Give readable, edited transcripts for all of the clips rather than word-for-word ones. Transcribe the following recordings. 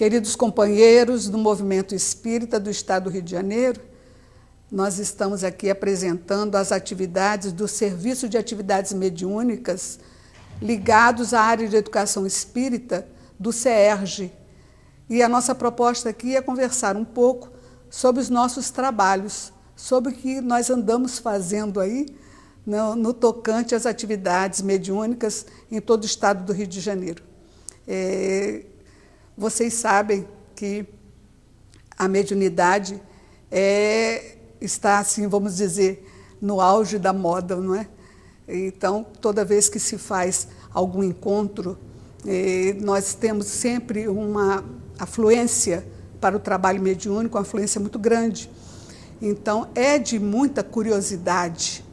Queridos companheiros do Movimento Espírita do Estado do Rio de Janeiro, nós estamos aqui apresentando as atividades do Serviço de Atividades Mediúnicas ligados à área de Educação Espírita do CERJ. E a nossa proposta aqui é conversar um pouco sobre os nossos trabalhos, sobre o que nós andamos fazendo aí no tocante às atividades mediúnicas em todo o Estado do Rio de Janeiro. Vocês sabem que a mediunidade está, assim, vamos dizer, no auge da moda, não é? Então, toda vez que se faz algum encontro, nós temos sempre uma afluência para o trabalho mediúnico, uma afluência muito grande. Então, é de muita curiosidade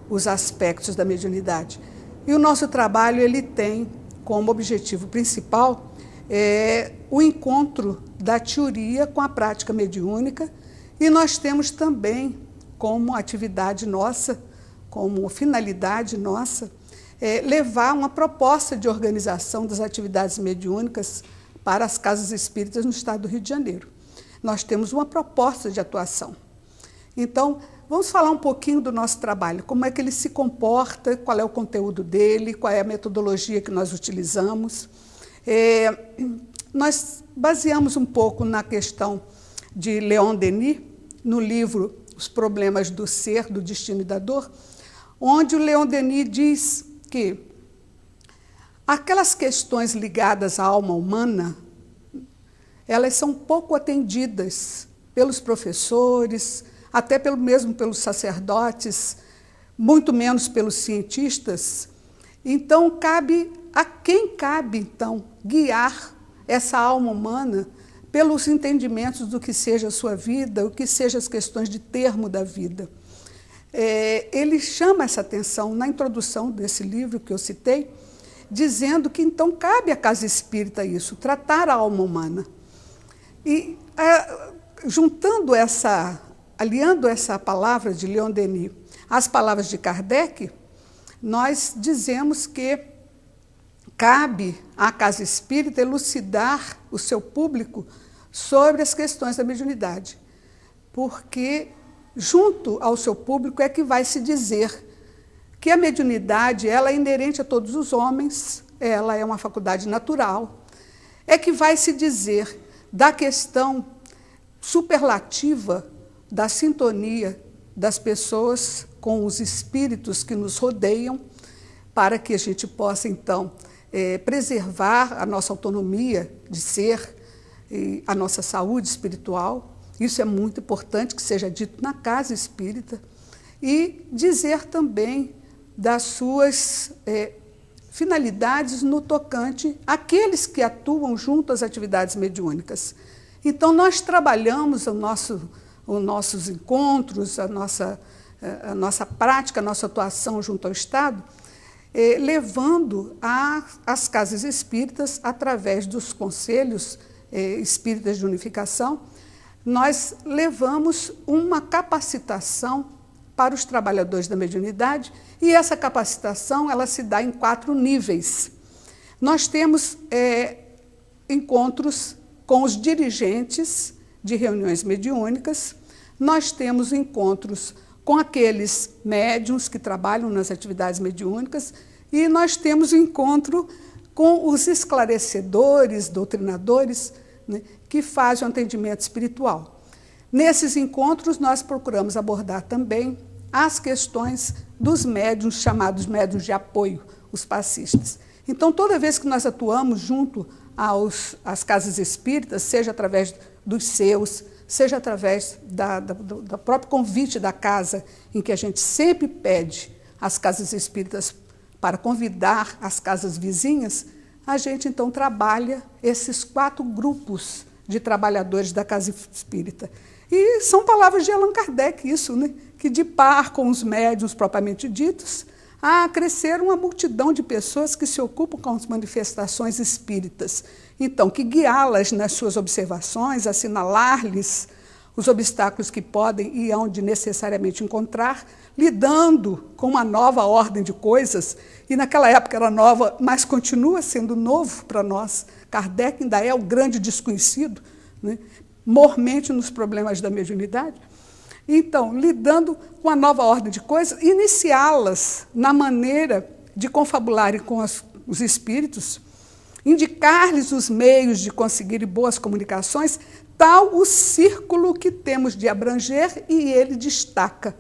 os aspectos da mediunidade. E o nosso trabalho ele tem como objetivo principal o encontro da teoria com a prática mediúnica, e nós temos também como atividade nossa, como finalidade nossa, levar uma proposta de organização das atividades mediúnicas para as casas espíritas no Estado do Rio de Janeiro. Nós temos uma proposta de atuação. Então, vamos falar um pouquinho do nosso trabalho, como é que ele se comporta, qual é o conteúdo dele, qual é a metodologia que nós utilizamos. Nós baseamos um pouco na questão de Leon Denis, no livro Os Problemas do Ser, do Destino e da Dor, onde o Leon Denis diz que aquelas questões ligadas à alma humana, elas são pouco atendidas pelos professores, até mesmo pelos sacerdotes, muito menos pelos cientistas. Então, a quem cabe, então, guiar essa alma humana pelos entendimentos do que seja a sua vida, o que sejam as questões de termo da vida. Ele chama essa atenção na introdução desse livro que eu citei, dizendo que, então, cabe à casa espírita isso, tratar a alma humana. E, aliando essa palavra de Leon Denis às palavras de Kardec, nós dizemos que cabe à casa espírita elucidar o seu público sobre as questões da mediunidade, porque junto ao seu público é que vai se dizer que a mediunidade ela é inerente a todos os homens, ela é uma faculdade natural, é que vai se dizer da questão superlativa da sintonia das pessoas com os espíritos que nos rodeiam, para que a gente possa, então, preservar a nossa autonomia de ser, a nossa saúde espiritual. Isso é muito importante que seja dito na casa espírita. E dizer também das suas finalidades no tocante àqueles que atuam junto às atividades mediúnicas. Então, nós trabalhamos os nossos encontros, a nossa prática, a nossa atuação junto ao Estado, levando às casas espíritas, através dos conselhos espíritas de unificação, nós levamos uma capacitação para os trabalhadores da mediunidade, e essa capacitação ela se dá em 4 níveis. Nós temos encontros com os dirigentes de reuniões mediúnicas, nós temos encontros com aqueles médiuns que trabalham nas atividades mediúnicas, e nós temos encontro com os esclarecedores, doutrinadores, né, que fazem o atendimento espiritual. Nesses encontros, nós procuramos abordar também as questões dos médiuns, chamados médiuns de apoio, os passistas. Então, toda vez que nós atuamos junto às casas espíritas, seja através dos seus, seja através do próprio convite da casa, em que a gente sempre pede às casas espíritas para convidar as casas vizinhas, a gente, então, trabalha esses 4 grupos de trabalhadores da casa espírita. E são palavras de Allan Kardec, isso, né? Que de par com os médiuns propriamente ditos, há crescer uma multidão de pessoas que se ocupam com as manifestações espíritas. Então, que guiá-las nas suas observações, assinalar-lhes os obstáculos que podem e hão de necessariamente encontrar, lidando com uma nova ordem de coisas, e naquela época era nova, mas continua sendo novo para nós. Kardec ainda é o grande desconhecido, né? Mormente nos problemas da mediunidade. Então, lidando com a nova ordem de coisas, iniciá-las na maneira de confabularem com os espíritos, indicar-lhes os meios de conseguirem boas comunicações, tal o círculo que temos de abranger, e ele destaca,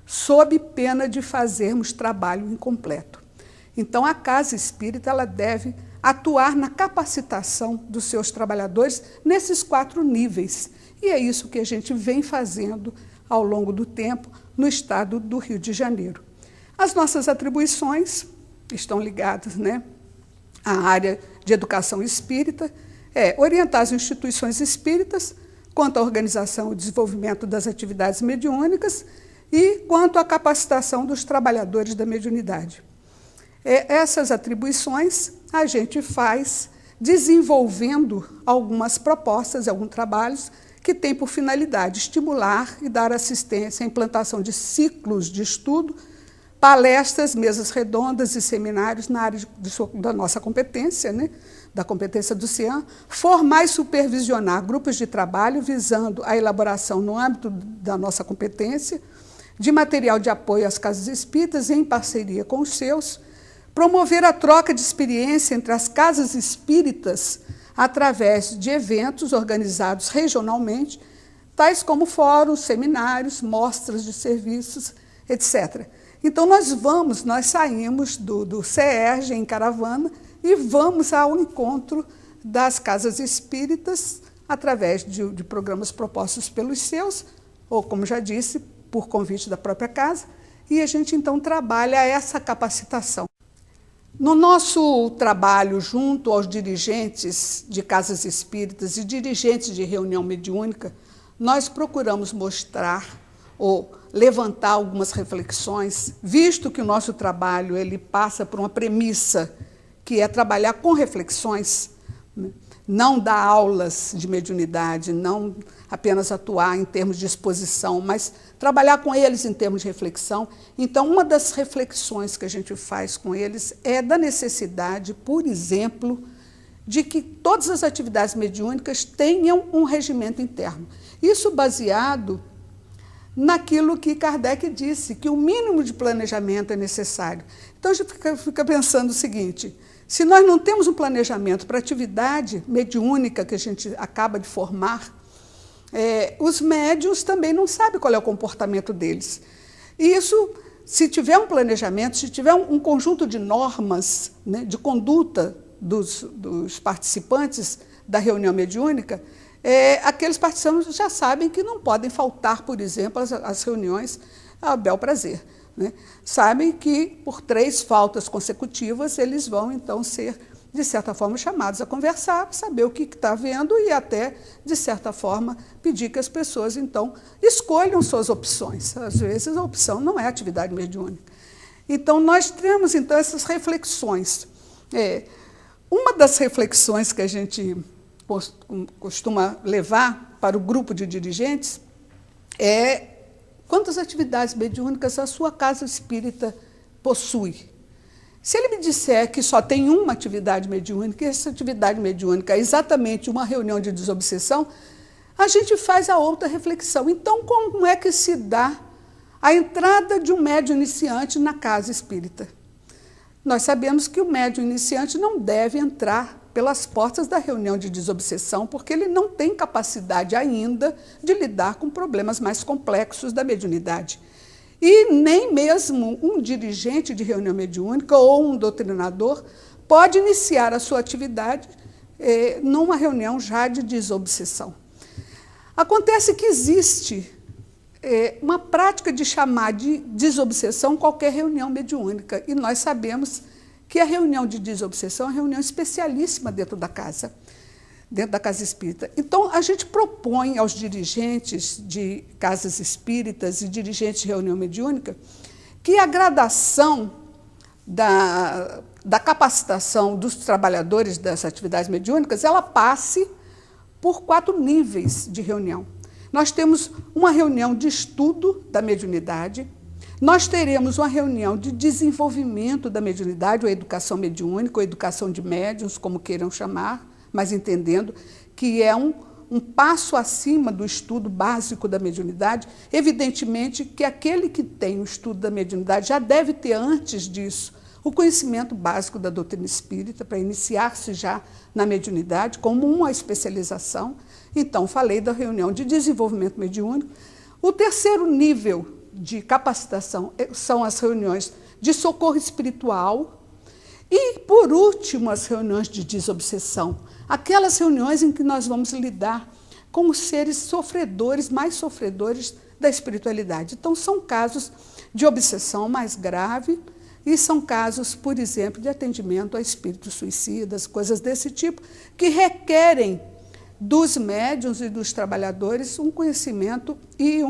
sob pena de fazermos trabalho incompleto. Então, a casa espírita ela deve atuar na capacitação dos seus trabalhadores nesses 4 níveis. E é isso que a gente vem fazendo ao longo do tempo no estado do Rio de Janeiro. As nossas atribuições estão ligadas, né, à área de educação espírita, orientar as instituições espíritas quanto à organização e desenvolvimento das atividades mediúnicas e quanto à capacitação dos trabalhadores da mediunidade. Essas atribuições a gente faz desenvolvendo algumas propostas, alguns trabalhos que têm por finalidade estimular e dar assistência à implantação de ciclos de estudo, palestras, mesas redondas e seminários na área da nossa competência, né, da competência do CIAN, formar e supervisionar grupos de trabalho visando a elaboração, no âmbito da nossa competência, de material de apoio às casas espíritas em parceria com os seus, promover a troca de experiência entre as casas espíritas através de eventos organizados regionalmente, tais como fóruns, seminários, mostras de serviços, etc. Então, nós saímos do CERJ em caravana e vamos ao encontro das casas espíritas através de programas propostos pelos seus, ou, como já disse, por convite da própria casa, e a gente, então, trabalha essa capacitação. No nosso trabalho junto aos dirigentes de casas espíritas e dirigentes de reunião mediúnica, nós procuramos mostrar ou levantar algumas reflexões, visto que o nosso trabalho ele passa por uma premissa que é trabalhar com reflexões, né? Não dar aulas de mediunidade, não apenas atuar em termos de exposição, mas trabalhar com eles em termos de reflexão. Então, uma das reflexões que a gente faz com eles é da necessidade, por exemplo, de que todas as atividades mediúnicas tenham um regimento interno. Isso baseado naquilo que Kardec disse, que o mínimo de planejamento é necessário. Então, a gente fica pensando o seguinte: se nós não temos um planejamento para a atividade mediúnica que a gente acaba de formar, os médiuns também não sabem qual é o comportamento deles. E isso, se tiver um planejamento, se tiver um conjunto de normas, né, de conduta dos participantes da reunião mediúnica, aqueles participantes já sabem que não podem faltar, por exemplo, às reuniões a bel prazer. Né? Sabem que, por 3 faltas consecutivas, eles vão, então, ser, de certa forma, chamados a conversar, saber o que está havendo e até, de certa forma, pedir que as pessoas, então, escolham suas opções. Às vezes, a opção não é atividade mediúnica. Então, nós temos, então, essas reflexões. Uma das reflexões que a gente costuma levar para o grupo de dirigentes é: quantas atividades mediúnicas a sua casa espírita possui? Se ele me disser que só tem uma atividade mediúnica, e essa atividade mediúnica é exatamente uma reunião de desobsessão, a gente faz a outra reflexão. Então, como é que se dá a entrada de um médium iniciante na casa espírita? Nós sabemos que o médium iniciante não deve entrar pelas portas da reunião de desobsessão, porque ele não tem capacidade ainda de lidar com problemas mais complexos da mediunidade. E nem mesmo um dirigente de reunião mediúnica ou um doutrinador pode iniciar a sua atividade numa reunião já de desobsessão. Acontece que existe uma prática de chamar de desobsessão qualquer reunião mediúnica, e nós sabemos que a reunião de desobsessão é uma reunião especialíssima dentro da casa espírita. Então, a gente propõe aos dirigentes de casas espíritas e dirigentes de reunião mediúnica que a gradação da capacitação dos trabalhadores das atividades mediúnicas ela passe por 4 níveis de reunião. nós temos uma reunião de estudo da mediunidade, nós teremos uma reunião de desenvolvimento da mediunidade, ou educação mediúnica, ou educação de médiuns, como queiram chamar, mas entendendo que é um passo acima do estudo básico da mediunidade. Evidentemente que aquele que tem o estudo da mediunidade já deve ter, antes disso, o conhecimento básico da doutrina espírita, para iniciar-se já na mediunidade, como uma especialização. Então, falei da reunião de desenvolvimento mediúnico. O terceiro nível de capacitação são as reuniões de socorro espiritual e, por último, as reuniões de desobsessão, aquelas reuniões em que nós vamos lidar com os seres sofredores, mais sofredores da espiritualidade. Então, são casos de obsessão mais grave e são casos, por exemplo, de atendimento a espíritos suicidas, coisas desse tipo, que requerem dos médiuns e dos trabalhadores um conhecimento e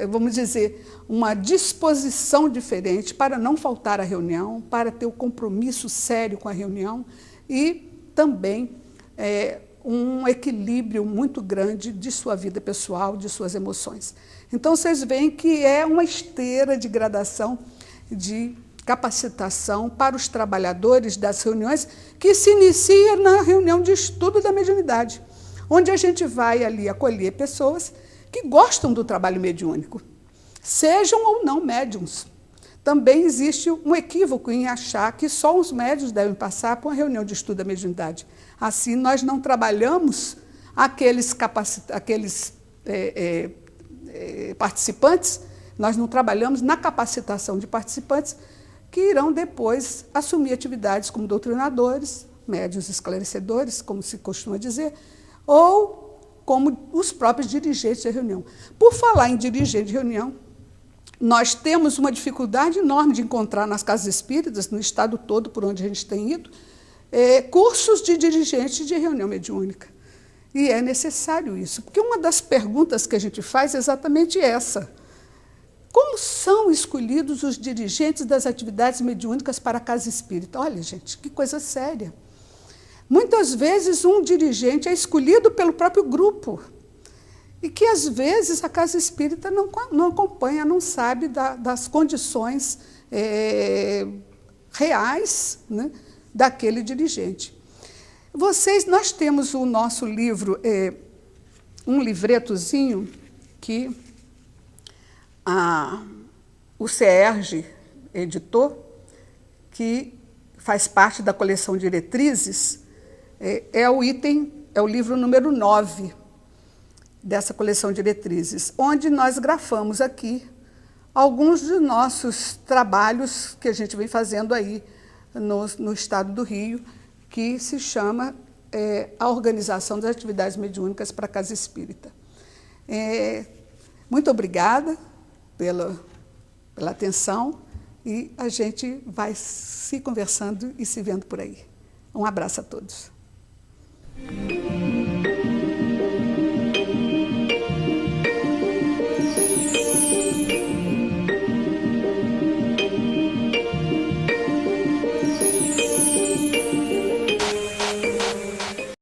vamos dizer, uma disposição diferente para não faltar à reunião, para ter um compromisso sério com a reunião e também um equilíbrio muito grande de sua vida pessoal, de suas emoções. Então, vocês veem que é uma esteira de gradação de capacitação para os trabalhadores das reuniões, que se inicia na reunião de estudo da mediunidade, onde a gente vai ali acolher pessoas que gostam do trabalho mediúnico, sejam ou não médiums. Também existe um equívoco em achar que só os médiuns devem passar por uma reunião de estudo da mediunidade. Assim, nós não trabalhamos aqueles participantes, nós não trabalhamos na capacitação de participantes que irão depois assumir atividades como doutrinadores, médiuns esclarecedores, como se costuma dizer, ou como os próprios dirigentes de reunião. Por falar em dirigente de reunião, nós temos uma dificuldade enorme de encontrar nas casas espíritas, no estado todo por onde a gente tem ido, cursos de dirigente de reunião mediúnica. E é necessário isso, porque uma das perguntas que a gente faz é exatamente essa. Como são escolhidos os dirigentes das atividades mediúnicas para a casa espírita? Olha, gente, que coisa séria. Muitas vezes um dirigente é escolhido pelo próprio grupo e que, às vezes, a casa espírita não acompanha, não sabe das condições reais, né, daquele dirigente. Nós temos o nosso livro, um livretozinho que o CERJ editou, que faz parte da coleção Diretrizes, é o livro número 9 dessa coleção Diretrizes, onde nós grafamos aqui alguns dos nossos trabalhos que a gente vem fazendo aí no estado do Rio, que se chama a organização das atividades mediúnicas para a casa espírita. Muito obrigada pela atenção e a gente vai se conversando e se vendo por aí. Um abraço a todos.